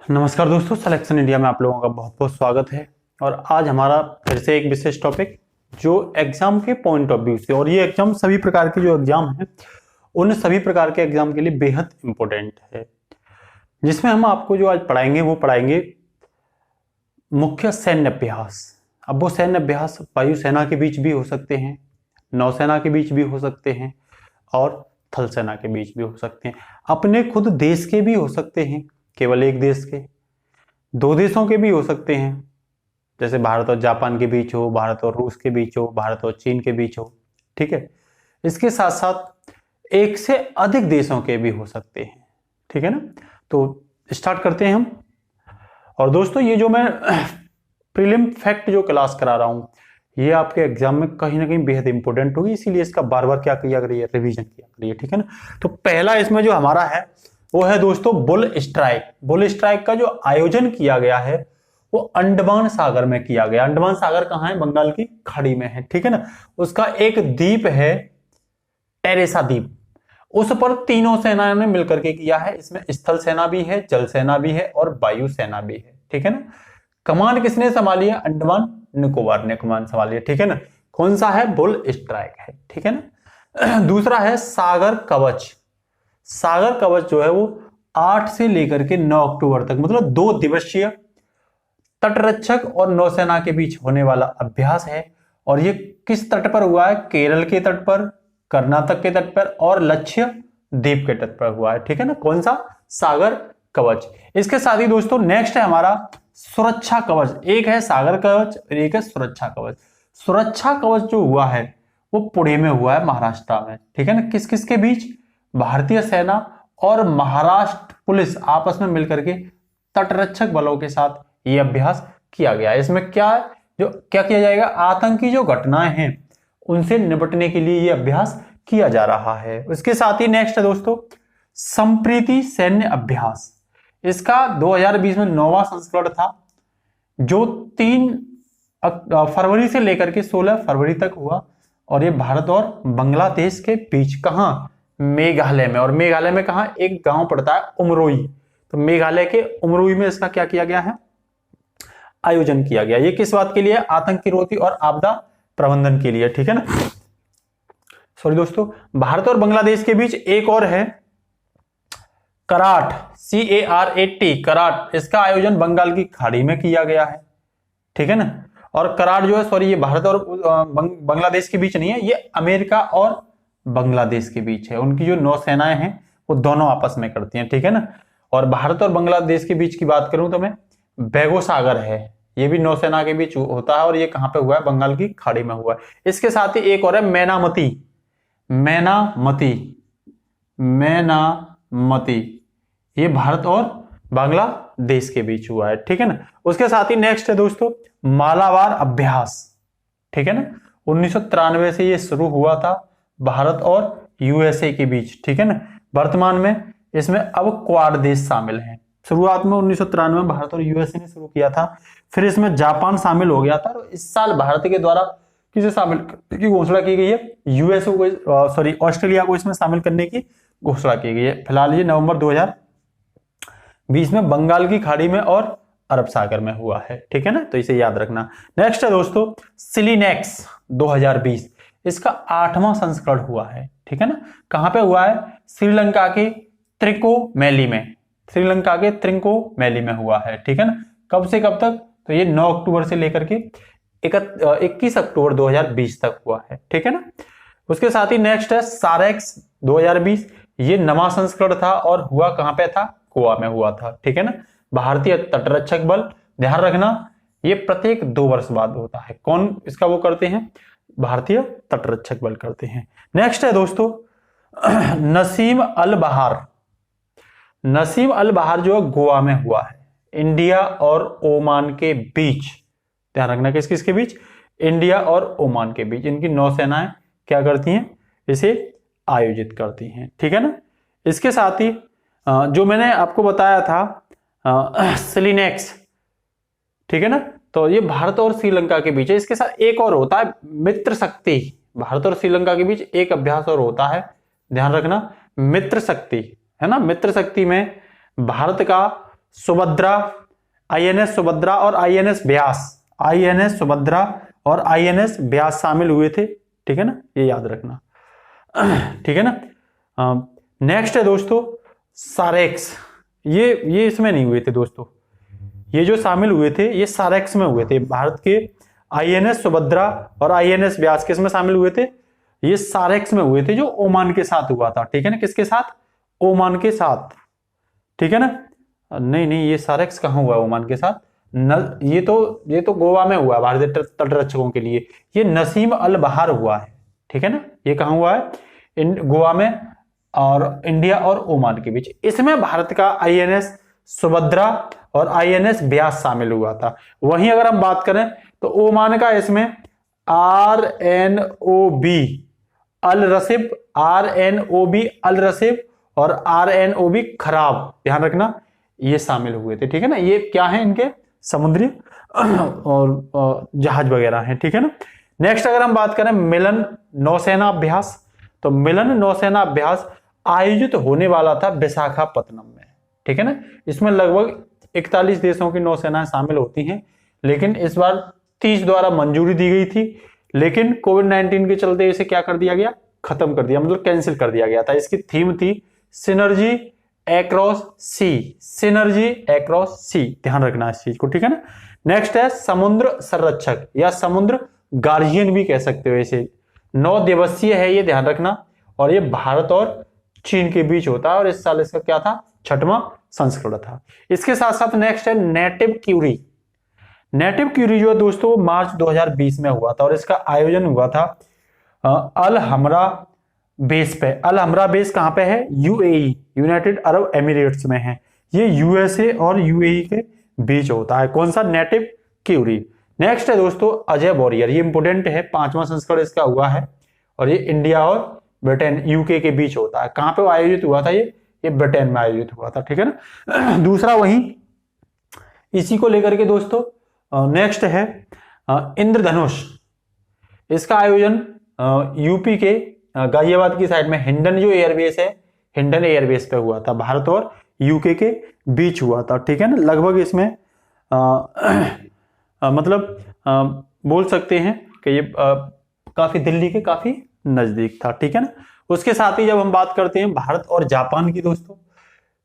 नमस्कार दोस्तों, selection India में आप लोगों का बहुत बहुत स्वागत है। और आज हमारा फिर से एक विशेष टॉपिक जो एग्जाम के पॉइंट ऑफ व्यू से, और ये एग्जाम सभी प्रकार के जो एग्जाम है उन सभी प्रकार के एग्जाम के लिए बेहद इंपॉर्टेंट है, जिसमें हम आपको जो आज पढ़ाएंगे वो पढ़ाएंगे मुख्य सैन्य अभ्यास। अब वो सैन्य अभ्यास वायुसेना के बीच भी हो सकते हैं, नौसेना के बीच भी हो सकते हैं और थल सेना के बीच भी हो सकते हैं, अपने खुद देश के भी हो सकते हैं, केवल एक देश के, दो देशों के भी हो सकते हैं, जैसे भारत और जापान के बीच हो, भारत और रूस के बीच हो, भारत और चीन के बीच हो। ठीक है, इसके साथ साथ एक से अधिक देशों के भी हो सकते हैं। ठीक है ना, तो स्टार्ट करते हैं हम। और दोस्तों, ये जो मैं प्रीलिम फैक्ट जो क्लास करा रहा हूं, ये आपके एग्जाम में कहीं ना कहीं बेहद इंपॉर्टेंट होगी, इसीलिए इसका बार बार क्या किया करिए, रिवीजन किया करिए। ठीक है ना, तो पहला इसमें जो हमारा है वो है दोस्तों बुल स्ट्राइक। बुल स्ट्राइक का जो आयोजन किया गया है वो अंडमान सागर में किया गया। अंडमान सागर कहां है? बंगाल की खाड़ी में है। ठीक है ना, उसका एक द्वीप है टेरेसा द्वीप, उस पर तीनों सेनाओं ने मिलकर के किया है। इसमें स्थल सेना भी है, जल सेना भी है और वायु सेना भी है। ठीक है ना, कमान किसने संभाली है? अंडमान निकोबार ने कमान संभाली है। ठीक है ना, कौन सा है? बुल स्ट्राइक है। ठीक है ना, दूसरा है सागर कवच। सागर कवच जो है वो 8 से लेकर के 9 अक्टूबर तक, मतलब 2 दिवसीय तटरक्षक और नौसेना के बीच होने वाला अभ्यास है। और ये किस तट पर हुआ है? केरल के तट पर, कर्नाटक के तट पर और लक्षद्वीप के तट पर हुआ है। ठीक है ना, कौन सा? सागर कवच। इसके साथ ही दोस्तों नेक्स्ट है हमारा सुरक्षा कवच। एक है सागर कवच और एक है सुरक्षा कवच। सुरक्षा कवच जो हुआ है वो पुणे में हुआ है, महाराष्ट्र में। ठीक है ना, किस किस के बीच? भारतीय सेना और महाराष्ट्र पुलिस आपस में मिलकर के तटरक्षक बलों के साथ यह अभ्यास किया गया है। इसमें क्या है, जो क्या किया जाएगा? आतंकी जो घटनाएं हैं उनसे निपटने के लिए यह अभ्यास किया जा रहा है। उसके साथ ही नेक्स्ट है दोस्तों संप्रीति सैन्य अभ्यास। इसका 2020 में 9वां संस्करण था, जो 3 फरवरी से लेकर के 16 फरवरी तक हुआ। और ये भारत और बांग्लादेश के बीच, कहां? मेघालय में। और मेघालय में कहां? एक गांव पड़ता है उमरोई। तो मेघालय के उमरोई में इसका क्या किया गया है? आयोजन किया गया। ये किस बात के लिए? आतंकी रोधी और आपदा प्रबंधन के लिए। ठीक है ना, सॉरी दोस्तों, भारत और बांग्लादेश के बीच एक और है कराट, CARAT, कराट। इसका आयोजन बंगाल की खाड़ी में किया गया है। ठीक है ना, और कराट जो है, सॉरी, ये भारत और बांग्लादेश के बीच नहीं है, ये अमेरिका और बांग्लादेश के बीच है। उनकी जो नौसेनाएं हैं वो दोनों आपस में करती हैं। ठीक है ना, और भारत और बांग्लादेश के बीच की बात करूं तो मैं बेगो सागर है, ये भी नौसेना के बीच होता है। और ये कहां पे हुआ है? बंगाल की खाड़ी में हुआ है। इसके साथ ही एक और है मैनामती। मैनामती, मैनामती, ये भारत और बांग्लादेश के बीच हुआ है। ठीक है ना, उसके साथ ही नेक्स्ट है दोस्तों मालाबार अभ्यास। ठीक है ना, 1993 से ये शुरू हुआ था भारत और यूएसए के बीच। ठीक है ना, वर्तमान में इसमें अब क्वाड देश शामिल हैं। शुरुआत में 1993 में भारत और यूएसए ने शुरू किया था, फिर इसमें जापान शामिल हो गया था। और इस साल भारत के द्वारा किसे शामिल करने की घोषणा की गई है? यूएसए को, सॉरी, ऑस्ट्रेलिया को इसमें शामिल करने की घोषणा की गई है। फिलहाल ये नवंबर 2020 में बंगाल की खाड़ी में और अरब सागर में हुआ है। ठीक है ना, तो इसे याद रखना। नेक्स्ट है दोस्तों सिलीनेक्स 2020। इसका 8वां संस्करण हुआ है। ठीक है ना, कहां पे हुआ है? श्रीलंका के त्रिकोमैली में। श्रीलंका के त्रिकोमैली में हुआ है। ठीक है ना, कब से कब तक? तो ये 9 अक्टूबर से लेकर के 21 अक्टूबर 2020 तक हुआ है। ठीक है ना, उसके साथ ही नेक्स्ट है सारेक्स 2020। ये 9वां संस्करण था और हुआ कहां पे था? गोवा में हुआ था। ठीक है ना, भारतीय तटरक्षक बल, ध्यान रखना ये प्रत्येक 2 वर्ष बाद होता है। कौन इसका वो करते हैं? भारतीय तटरक्षक बल करते हैं। नेक्स्ट है दोस्तों नसीम अल बहार। नसीम अल बहार जो है गोवा में हुआ है, इंडिया और ओमान के बीच। ध्यान रखना किस किस के बीच? इंडिया और ओमान के बीच। इनकी नौसेनाएं क्या करती हैं? इसे आयोजित करती हैं। ठीक है ना, इसके साथ ही जो मैंने आपको बताया था सिलीनेक्स, ठीक है ना, तो ये भारत और श्रीलंका के बीच है। इसके साथ एक और होता है मित्र शक्ति। भारत और श्रीलंका के बीच एक अभ्यास और होता है, ध्यान रखना, मित्र शक्ति, है ना। मित्र शक्ति में भारत का सुभद्रा, आईएनएस सुभद्रा और आईएनएस व्यास, आईएनएस सुभद्रा और आईएनएस व्यास शामिल हुए थे, ठीक है ना, ये याद रखना, ठीक है ना। नेक्स्ट है दोस्तों सारेक्स, ये इसमें नहीं हुए थे दोस्तों, ये जो शामिल हुए थे ये सारेक्स में हुए थे। भारत के आईएनएस सुभद्रा और आईएनएस व्यास किस में शामिल हुए थे, ये सारेक्स में हुए थे, जो ओमान के साथ हुआ था, ठीक है ना, किसके साथ, ओमान के साथ, ठीक है ना। नहीं, ये सारेक्स कहाँ हुआ ओमान के साथ, ये तो गोवा में हुआ भारतीय तटरक्षकों के लिए, ये नसीम अल बहार हुआ है, ठीक है ना, ये कहाँ हुआ है, गोवा में और इंडिया और ओमान के बीच। इसमें भारत का आईएनएस सुभद्रा और आईएनएस व्यास शामिल हुआ था। वहीं अगर हम बात करें तो ओमान का इसमें RNOB अल रसिब, RNOB अल रसिब और RNOB खराब, ध्यान रखना, ये शामिल हुए थे, ठीक है ना। ये क्या है, इनके समुद्री और जहाज वगैरह हैं, ठीक है ना। नेक्स्ट अगर हम बात करें मिलन नौसेना अभ्यास, तो मिलन नौसेना अभ्यास आयोजित होने वाला था विशाखापत्तनम में, ठीक है ना। इसमें लगभग 41 देशों की नौसेनाएं शामिल होती हैं, लेकिन इस बार 30 द्वारा मंजूरी दी गई थी, लेकिन कोविड-19 के चलते इसे क्या कर दिया गया, खत्म कर दिया, मतलब कैंसिल कर दिया गया था। इसकी थीम थी सिनर्जी एक्रॉस सी, सिनर्जी एक्रॉस सी, ध्यान रखना इस चीज को, ठीक है ना। नेक्स्ट है समुद्र संरक्षक या समुद्र गार्जियन भी कह सकते हो इसे, 9 दिवसीय है ये, ध्यान रखना, और ये भारत और चीन के बीच होता है, और इस साल इसका क्या था, 6वां संस्करण था। इसके साथ साथ नेक्स्ट है नेटिव क्यूरी। नेटिव क्यूरी जो है दोस्तों मार्च 2020 में हुआ था, और इसका आयोजन हुआ था अल हमरा बेस पे। अल हमरा बेस कहां पे है, यूएई, यूनाइटेड अरब एमिरेट्स में है। ये यूएसए और यूएई के बीच होता है। कौन सा, नेटिव क्यूरी। नेक्स्ट है दोस्तों अजय वॉरियर, ये इंपोर्टेंट है, 5वां संस्करण इसका हुआ है, और ये इंडिया और ब्रिटेन यूके के बीच होता है। कहां पे आयोजित हुआ था, ये ब्रिटेन में आयोजित हुआ था, ठीक है ना। दूसरा वही इसी को लेकर के दोस्तों नेक्स्ट है इंद्रधनुष। इसका आयोजन यूपी के गाजियाबाद की साइड में हिंडन जो एयरबेस है, हिंडन एयरबेस पे हुआ था, भारत और यूके के बीच हुआ था, ठीक है ना। लगभग इसमें मतलब बोल सकते हैं कि ये काफी दिल्ली के काफी नजदीक था, ठीक है ना। उसके साथ ही जब हम बात करते हैं भारत और जापान की दोस्तों,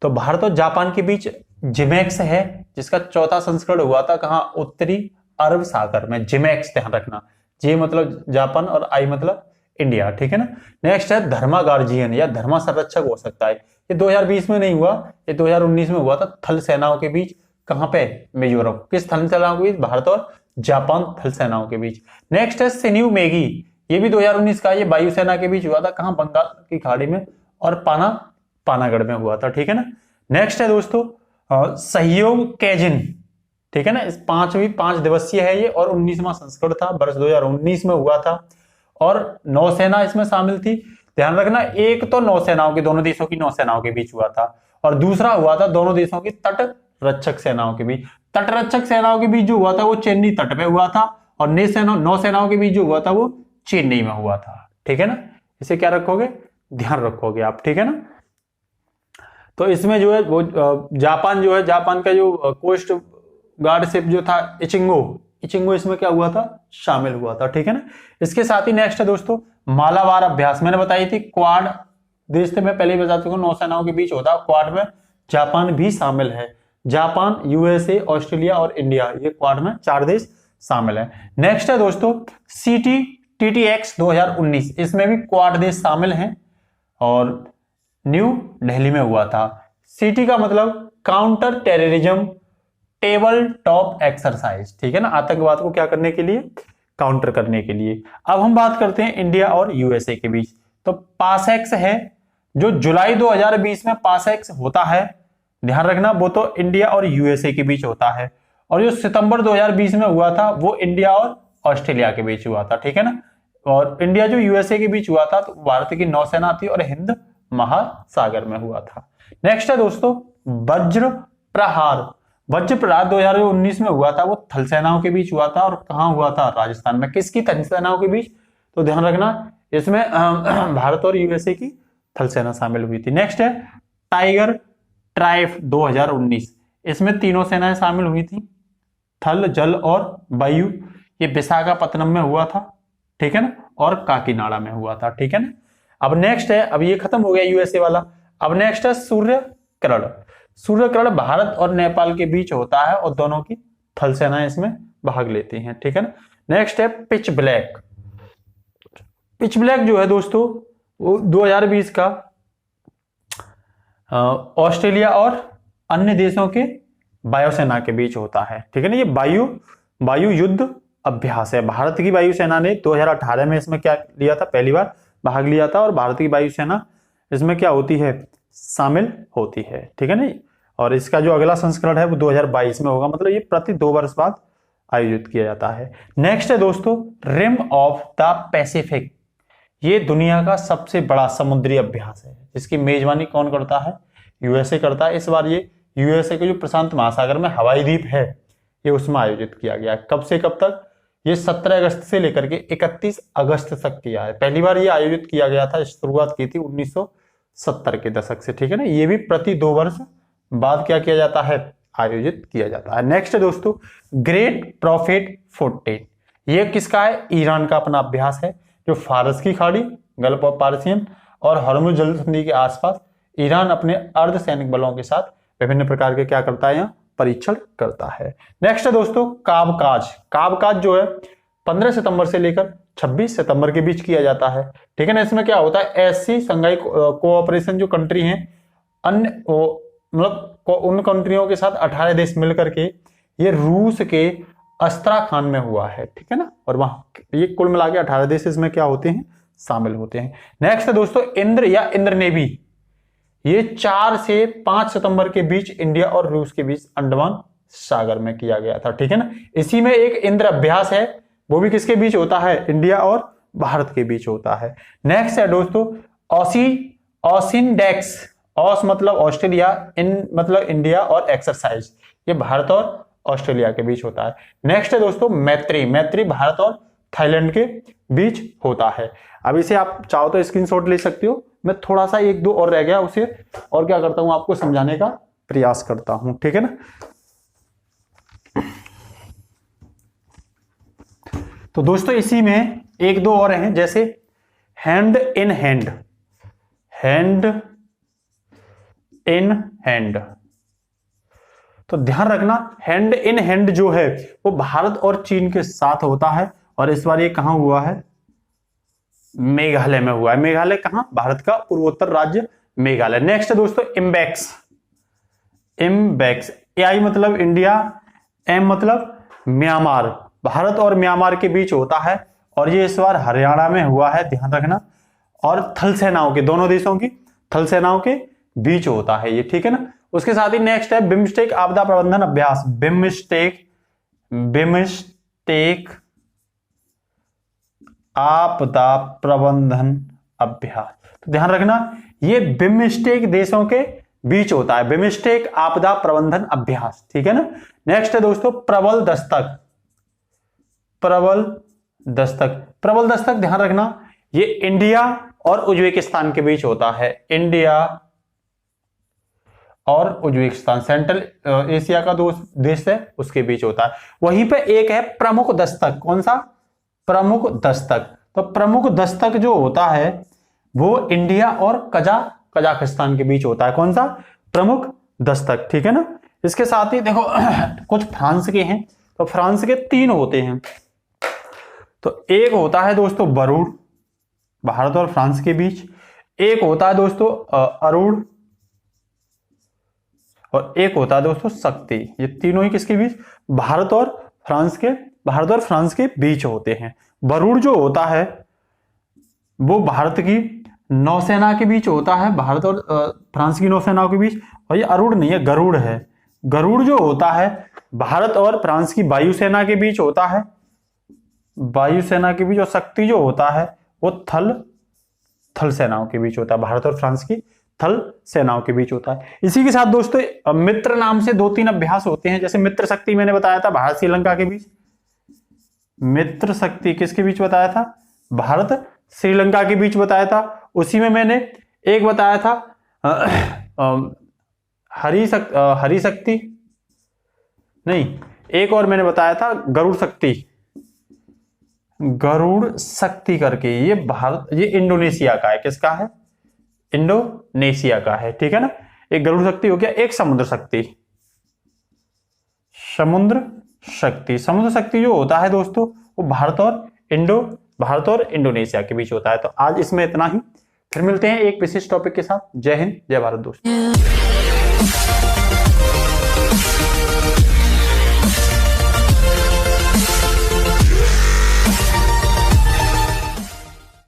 तो भारत और जापान के बीच जिमेक्स है, जिसका 4था संस्करण हुआ था, कहां, उत्तरी अरब सागर में, जिमेक्स, ध्यान रखना, जे मतलब जापान और आई मतलब इंडिया, ठीक है ना। नेक्स्ट है धर्मा गार्जियन या धर्मा संरक्षक हो सकता है, ये 2020 में नहीं हुआ, ये 2019 में हुआ था, थल सेनाओं के बीच, कहां पे, मिजोरम। किस थल सेनाओं के बीच, भारत और जापान थल सेनाओं के बीच। नेक्स्ट है सिन्यू मेगी, ये भी 2019 का, ये वायुसेना के बीच हुआ था, कहां, बंगाल की खाड़ी में, और पानागढ़ में हुआ था, ठीक है ना। नेक्स्ट है दोस्तों सहयोग कैजिन, ठीक है ना, इस 5 दिवसीय है ये, और 19वां संस्करण था, वर्ष 2019 में हुआ था, और नौसेना इसमें शामिल थी। ध्यान रखना, एक तो नौसेनाओं की, दोनों देशों की नौसेनाओं के बीच हुआ था, और दूसरा हुआ था दोनों देशों की तट रक्षक सेनाओं के बीच। तट रक्षक सेनाओं के बीच जो हुआ था वो चेन्नई तट पे हुआ था, और नौसेनाओं के बीच जो हुआ था वो चेन्नई में हुआ था, ठीक है ना। इसे क्या रखोगे, ध्यान रखोगे आप, ठीक है ना। तो इसमें जो है वो जापान जो है, जापान का जो कोस्ट गार्ड शिप जो था इचिंगो इसमें क्या हुआ था, शामिल हुआ था, ठीक है ना। इसके साथ ही नेक्स्ट है दोस्तों मालाबार अभ्यास, मैंने बताई थी, क्वाड देश थे, मैं पहले ही बता चुका हूं, नौसेनाओं के बीच होता है, क्वाड में जापान भी शामिल है। जापान, यूएसए, ऑस्ट्रेलिया और इंडिया, ये क्वाड में 4 देश शामिल है। नेक्स्ट है दोस्तों TTX 2019, इसमें भी क्वाड देश शामिल हैं, और न्यू दिल्ली में हुआ था। सीटी का मतलब counter terrorism table top exercise, ठीक है ना, आतंकवाद को क्या करने के लिए, काउंटर करने के लिए। अब हम बात करते हैं इंडिया और यूएसए के बीच, तो पासएक्स है, जो जुलाई 2020 में पासएक्स होता है, ध्यान रखना, वो तो इंडिया और यूएसए के बीच होता है, और जो सितंबर 2020 में हुआ था वो इंडिया और ऑस्ट्रेलिया के बीच हुआ था, ठीक है ना। और इंडिया जो यूएसए के बीच हुआ था तो भारत की नौसेना थी, और हिंद महासागर में हुआ था। नेक्स्ट है दोस्तों वज्र प्रहार। वज्र प्रहार 2019 में हुआ था, वो थल सेनाओं के बीच हुआ था, और कहां हुआ था, राजस्थान में। किसकी थल सेनाओं के बीच, तो ध्यान रखना इसमें भारत और यूएसए की थल सेना शामिल हुई थी। नेक्स्ट है टाइगर ट्राइफ 2019, इसमें तीनों सेनाएं शामिल हुई थी, थल, जल और वायु। ये विशाखापत्तनम में हुआ था, ठीक है ना, और काकीनाडा में हुआ था, ठीक है ना। अब नेक्स्ट है, अब ये खत्म हो गया यूएसए वाला। अब नेक्स्ट है सूर्य किरण। सूर्य किरण भारत और नेपाल के बीच होता है और दोनों की थल सेनाएं इसमें भाग लेती हैं, ठीक है ना। नेक्स्ट है पिच ब्लैक। पिच ब्लैक जो है दोस्तों वो 2020 का ऑस्ट्रेलिया और अन्य देशों के वायुसेना के बीच होता है, ठीक है ना। ये वायु युद्ध अभ्यास है। भारत की वायुसेना ने 2018 में इसमें क्या लिया था, पहली बार भाग लिया था, और भारत की वायुसेना इसमें क्या होती है, शामिल होती है, ठीक है ना। और इसका जो अगला संस्करण है वो 2022 में होगा, मतलब ये प्रति 2 वर्ष बाद आयोजित किया जाता है। नेक्स्ट है दोस्तों रिम ऑफ द पैसिफिक। ये दुनिया का सबसे बड़ा समुद्री अभ्यास है, जिसकी मेजबानी कौन करता है, यूएसए करता है। इस बार ये यूएसए के जो प्रशांत महासागर में हवाई द्वीप है, ये उसमें आयोजित किया गया है। कब से कब तक, ये 17 अगस्त से लेकर के 31 अगस्त तक किया है। पहली बार ये आयोजित किया गया था, शुरुआत की थी 1970 के दशक से, ठीक है ना। ये भी प्रति 2 वर्ष बाद क्या किया जाता है, आयोजित किया जाता है। नेक्स्ट है दोस्तों ग्रेट प्रॉफिट 14। ये किसका है, ईरान का अपना अभ्यास है, जो फारस की खाड़ी, गल्फ ऑफ पार्सियन और हॉर्मुज जल संधि के आसपास ईरान अपने अर्धसैनिक बलों के साथ विभिन्न प्रकार के क्या करता है, यहाँ परीक्षण करता है। नेक्स्ट है दोस्तों काबकाज। काबकाज जो है 15 सितंबर से लेकर 26 सितंबर के बीच किया जाता है, ठीक है ना। इसमें क्या होता है, ऐसी संघाई कोऑपरेशन जो कंट्री हैं, अन्य मतलब उन कंट्रियों के साथ 18 देश मिलकर के ये रूस के अस्त्राखान में हुआ है, ठीक है ना। और वहां ये कुल मिला के 18 देश इसमें क्या होते हैं, शामिल होते हैं। नेक्स्ट है दोस्तों इंद्र या इंद्र नेवी। ये 4 से 5 सितंबर के बीच इंडिया और रूस के बीच अंडमान सागर में किया गया था, ठीक है ना। इसी में एक इंद्र अभ्यास है, वो भी किसके बीच होता है, इंडिया और भारत के बीच होता है। नेक्स्ट है दोस्तों ऑसिनडेक्स। ऑस मतलब ऑस्ट्रेलिया, इन मतलब इंडिया और एक्सरसाइज, ये भारत और ऑस्ट्रेलिया के बीच होता है। नेक्स्ट है दोस्तों मैत्री। मैत्री भारत और थाईलैंड के बीच होता है। अब इसे आप चाहो तो स्क्रीनशॉट ले सकते हो, मैं थोड़ा सा 1-2 और रह गया उसे और क्या करता हूं, आपको समझाने का प्रयास करता हूं, ठीक है ना। तो दोस्तों इसी में 1-2 और हैं, जैसे hand in hand. Hand in hand, तो ध्यान रखना हैंड इन हैंड जो है वो भारत और चीन के साथ होता है, और इस बार ये कहां हुआ है, मेघालय में हुआ है। मेघालय कहां, भारत का पूर्वोत्तर राज्य मेघालय। नेक्स्ट है दोस्तों इम्बैक्स। इम्बैक्स, आई मतलब इंडिया, एम मतलब म्यांमार, भारत और म्यांमार के बीच होता है, और ये इस बार हरियाणा में हुआ है, ध्यान रखना। और थल सेनाओं के, दोनों देशों की थल सेनाओं के बीच होता है ये, ठीक है ना। उसके साथ ही नेक्स्ट है बिम्स्टेक आपदा प्रबंधन अभ्यास। बिम्स्टेक आपदा प्रबंधन अभ्यास, तो ध्यान रखना ये बिम्स्टेक देशों के बीच होता है, बिम्स्टेक आपदा प्रबंधन अभ्यास, ठीक है ना। नेक्स्ट है दोस्तों प्रबल दस्तक। प्रबल दस्तक, प्रबल दस्तक ध्यान रखना ये इंडिया और उज्बेकिस्तान के बीच होता है। इंडिया और उज्बेकिस्तान, सेंट्रल एशिया का देश है, उसके बीच होता है। वहीं पे एक है प्रमुख दस्तक। कौन सा, प्रमुख दस्तक। तो प्रमुख दस्तक जो होता है वो इंडिया और कजाकिस्तान के बीच होता है। कौन सा, प्रमुख दस्तक, ठीक है ना। इसके साथ ही देखो कुछ फ्रांस के हैं, तो फ्रांस के 3 होते हैं। तो एक होता है दोस्तों बरूड, भारत और फ्रांस के बीच। एक होता है दोस्तों अरूण, और एक होता है दोस्तों शक्ति। ये तीनों ही किसके बीच, भारत और फ्रांस के बीच होते हैं। बरूड जो होता है वो भारत की नौसेना के बीच होता है, भारत और फ्रांस की नौसेनाओं के बीच। और ये अरूण नहीं है, गरुड़ है। गरुड़ जो होता है भारत और फ्रांस की वायुसेना के बीच होता है, वायुसेना के बीच। और शक्ति जो होता है वो थल सेनाओं के बीच होता है, भारत और फ्रांस की थल सेनाओं के बीच होता है। इसी के साथ दोस्तों मित्र नाम से 2-3 अभ्यास होते हैं, जैसे मित्र शक्ति मैंने बताया था भारत श्रीलंका के बीच। मित्र शक्ति किसके बीच बताया था, भारत श्रीलंका के बीच बताया था। उसी में मैंने एक बताया था हरी शक्ति, नहीं, एक और मैंने बताया था गरुड़ शक्ति, गरुड़ शक्ति करके, ये भारत, ये इंडोनेशिया का है। किसका है? इंडोनेशिया का है, ठीक है ना। एक गरुड़ शक्ति हो गया, एक समुद्र शक्ति। समुद्र शक्ति, समुद्र शक्ति जो होता है दोस्तों वो भारत और इंडोनेशिया के बीच होता है। तो आज इसमें इतना ही, फिर मिलते हैं एक विशेष टॉपिक के साथ। जय हिंद, जय भारत दोस्तों।